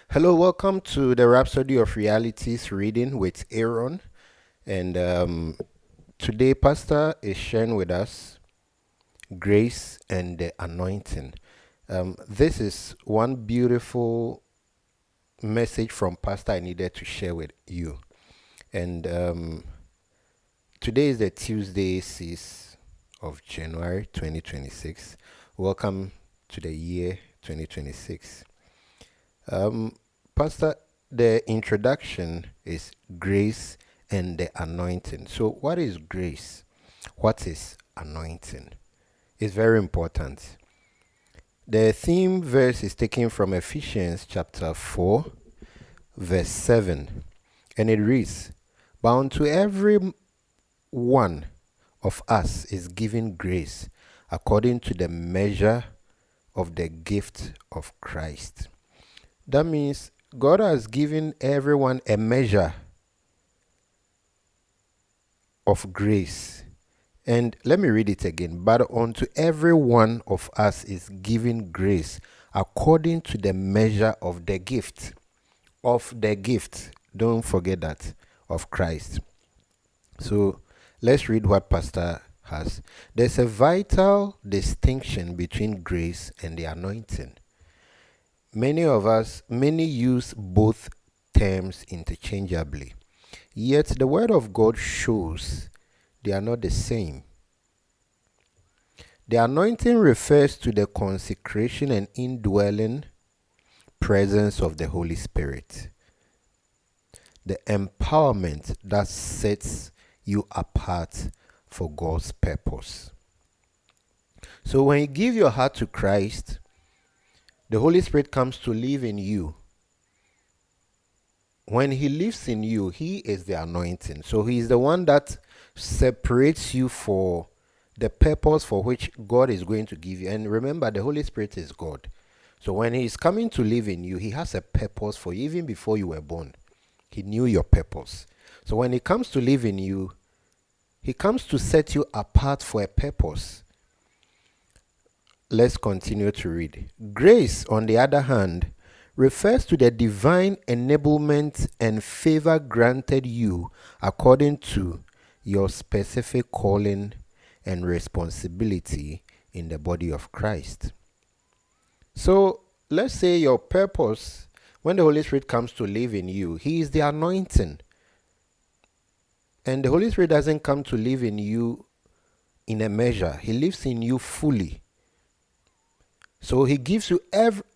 Hello, welcome to the Rhapsody of Realities reading with Aaron. And today, Pastor is sharing with us grace and the anointing. This is one beautiful message from Pastor I needed to share with you. And today is the Tuesday 6th of January 2026. Welcome to the year 2026. Pastor, the introduction is grace and the anointing. So, what is grace? What is anointing? It's very important. The theme verse is taken from Ephesians chapter 4, verse 7, and it reads, "But unto every one of us is given grace according to the measure of the gift of Christ." That means God has given everyone a measure of grace. And let me read it again. But unto every one of us is given grace according to the measure of the gift. Of the gift. Don't forget that. Of Christ. So let's read what Pastor has. There's a vital distinction between grace and the anointing. Many use both terms interchangeably. Yet the Word of God shows they are not the same. The anointing refers to the consecration and indwelling presence of the Holy Spirit, the empowerment that sets you apart for God's purpose. So when you give your heart to Christ, the Holy Spirit comes to live in you. When He lives in you, He is the anointing. So He is the one that separates you for the purpose for which God is going to give you. And remember, the Holy Spirit is God. So when He is coming to live in you, He has a purpose for you. Even before you were born, He knew your purpose. So when He comes to live in you, He comes to set you apart for a purpose. Let's continue to read. Grace, on the other hand, refers to the divine enablement and favor granted you according to your specific calling and responsibility in the body of Christ. So let's say your purpose, when the Holy Spirit comes to live in you, He is the anointing. And the Holy Spirit doesn't come to live in you in a measure. He lives in you fully. So He gives you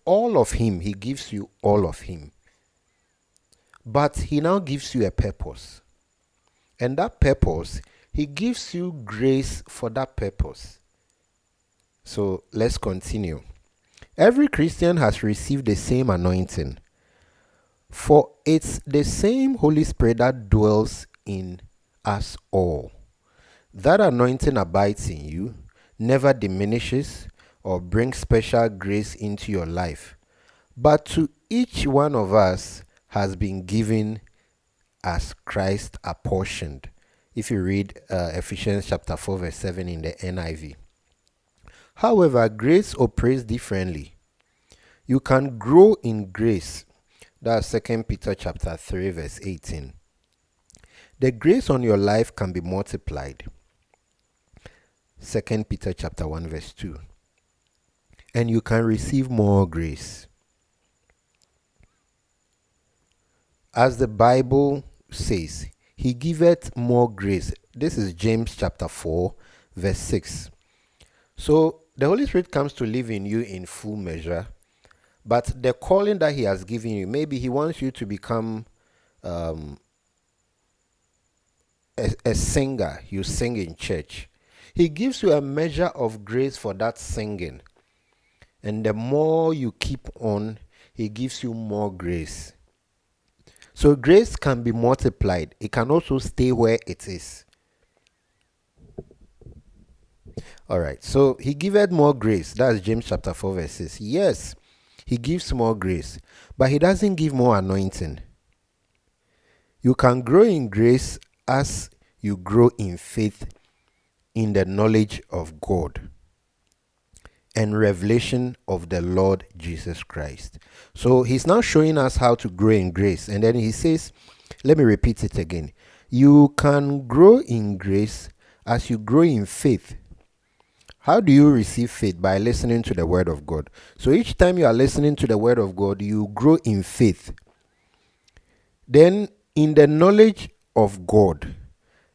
all of Him. He gives you all of Him. But He now gives you a purpose. And that purpose, He gives you grace for that purpose. So let's continue. Every Christian has received the same anointing. For it's the same Holy Spirit that dwells in us all. That anointing abides in you, never diminishes or brings special grace into your life. But to each one of us has been given as Christ apportioned. If you read Ephesians chapter 4 verse 7 in the NIV. However, grace operates differently. You can grow in grace. That's 2 Peter chapter 3 verse 18. The grace on your life can be multiplied. 2 Peter chapter 1 verse 2. And you can receive more grace. As the Bible says, He giveth more grace. This is James chapter 4 verse 6. So the Holy Spirit comes to live in you in full measure. But the calling that He has given you, maybe He wants you to become a singer. You sing in church. He gives you a measure of grace for that singing. And the more you keep on, He gives you more grace. So grace can be multiplied. It can also stay where it is. All right. So He giveth more grace. That's James chapter 4 verse 6. Yes, He gives more grace, but He doesn't give more anointing. You can grow in grace as you grow in faith in the knowledge of God. and revelation of the Lord Jesus Christ. So he's now showing us how to grow in grace. And then he says, let me repeat it again. You can grow in grace as you grow in faith. How do you receive faith? By listening to the word of God. So each time you are listening to the word of God, you grow in faith. Then in the knowledge of God,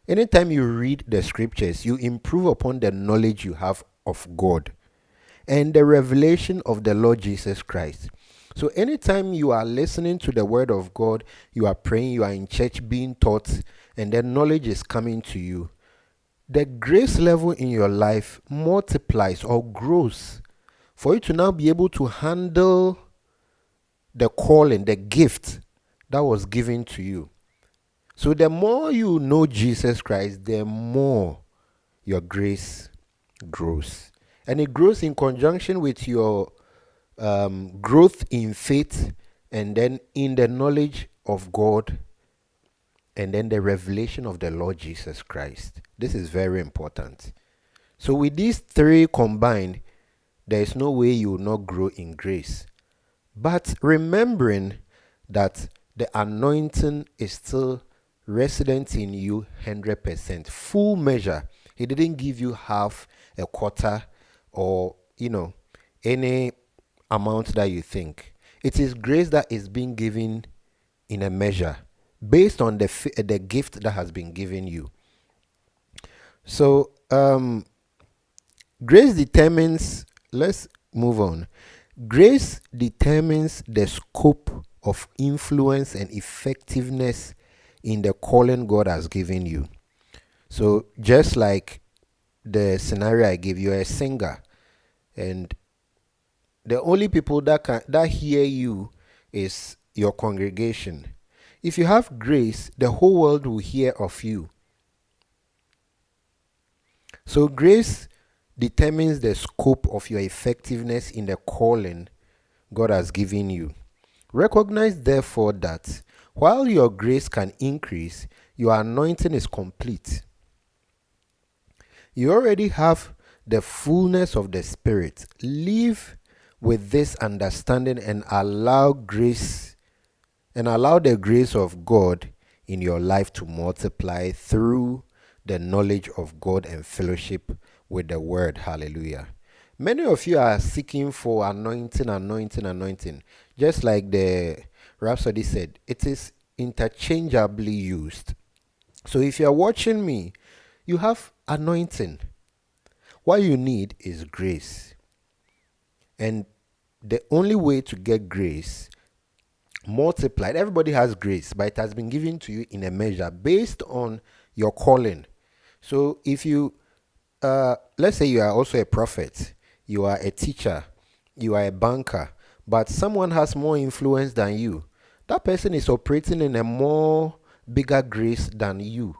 anytime you read the scriptures, you improve upon the knowledge you have of God and the revelation of the Lord Jesus Christ. So anytime you are listening to the word of God, you are praying, you are in church being taught, and then knowledge is coming to you, the grace level in your life multiplies or grows for you to now be able to handle the calling, the gift that was given to you. So the more you know Jesus Christ, the more your grace grows. And it grows in conjunction with your growth in faith, and then in the knowledge of God, and then the revelation of the Lord Jesus Christ. This is very important. So with these three combined, there is no way you will not grow in grace. But remembering that the anointing is still resident in you 100%, full measure. He didn't give you half, a quarter, or any amount that you think. It is grace that is being given in a measure based on the gift that has been given you. So grace determines, let's move on. Grace determines the scope of influence and effectiveness in the calling God has given you. So just like the scenario I gave you, a singer, and the only people that hear you is your congregation. If you have grace, the whole world will hear of you. So grace determines the scope of your effectiveness in the calling God has given you. Recognize therefore that while your grace can increase, your anointing is complete. You already have the fullness of the Spirit. Live with this understanding and allow the grace of God in your life to multiply through the knowledge of God and fellowship with the word. Hallelujah. Many of you are seeking for anointing. Just like the Rhapsody said, it is interchangeably used. So if you are watching me, you have anointing. What you need is grace. And the only way to get grace multiplied, everybody has grace, but it has been given to you in a measure based on your calling. So if you, let's say you are also a prophet, you are a teacher, you are a banker, but someone has more influence than you, that person is operating in a more bigger grace than you.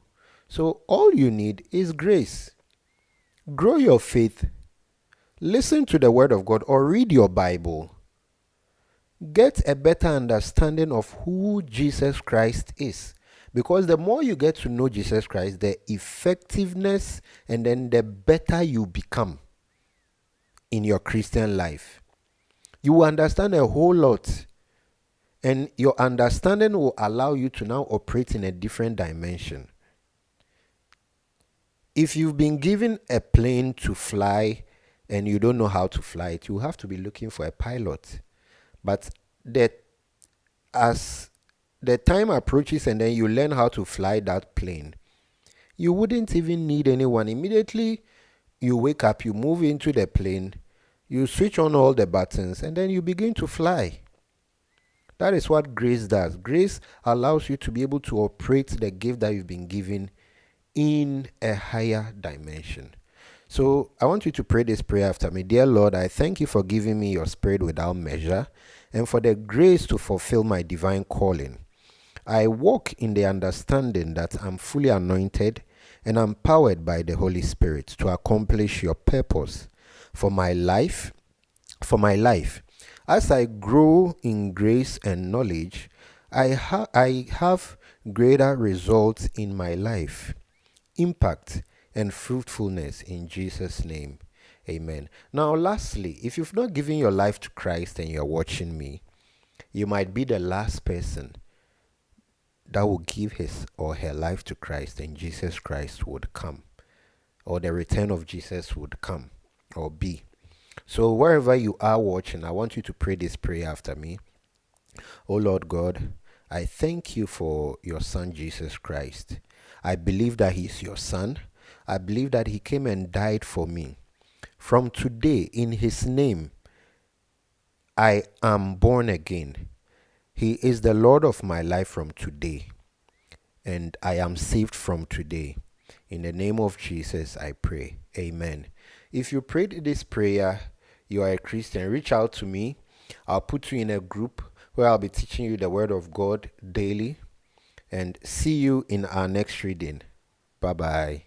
So all you need is grace. Grow your faith. Listen to the word of God or read your Bible. Get a better understanding of who Jesus Christ is. Because the more you get to know Jesus Christ, the effectiveness and then the better you become in your Christian life. You will understand a whole lot. And your understanding will allow you to now operate in a different dimension. If you've been given a plane to fly and you don't know how to fly it, you have to be looking for a pilot. But as the time approaches and then you learn how to fly that plane, you wouldn't even need anyone. Immediately you wake up, you move into the plane, you switch on all the buttons, and then you begin to fly. That is what grace does. Grace allows you to be able to operate the gift that you've been given in a higher dimension. So I want you to pray this prayer after me. Dear Lord, I thank you for giving me your Spirit without measure and for the grace to fulfill my divine calling. I walk in the understanding that I'm fully anointed and empowered by the Holy Spirit to accomplish your purpose for my life. As I grow in grace and knowledge, I have greater results in my life, impact, and fruitfulness in Jesus' name. Amen. Now, lastly, if you've not given your life to Christ and you're watching me, you might be the last person that will give his or her life to Christ, and Jesus Christ would come, or the return of Jesus would come or be. So, wherever you are watching, I want you to pray this prayer after me. Oh Lord God, I thank you for your Son, Jesus Christ. I believe that he is your Son. I believe that he came and died for me. From today, in his name, I am born again. He is the Lord of my life from today, and I am saved from today. In the name of Jesus, I pray. Amen. If you prayed this prayer, you are a Christian, reach out to me. I'll put you in a group where I'll be teaching you the Word of God daily. And see you in our next reading. Bye-bye.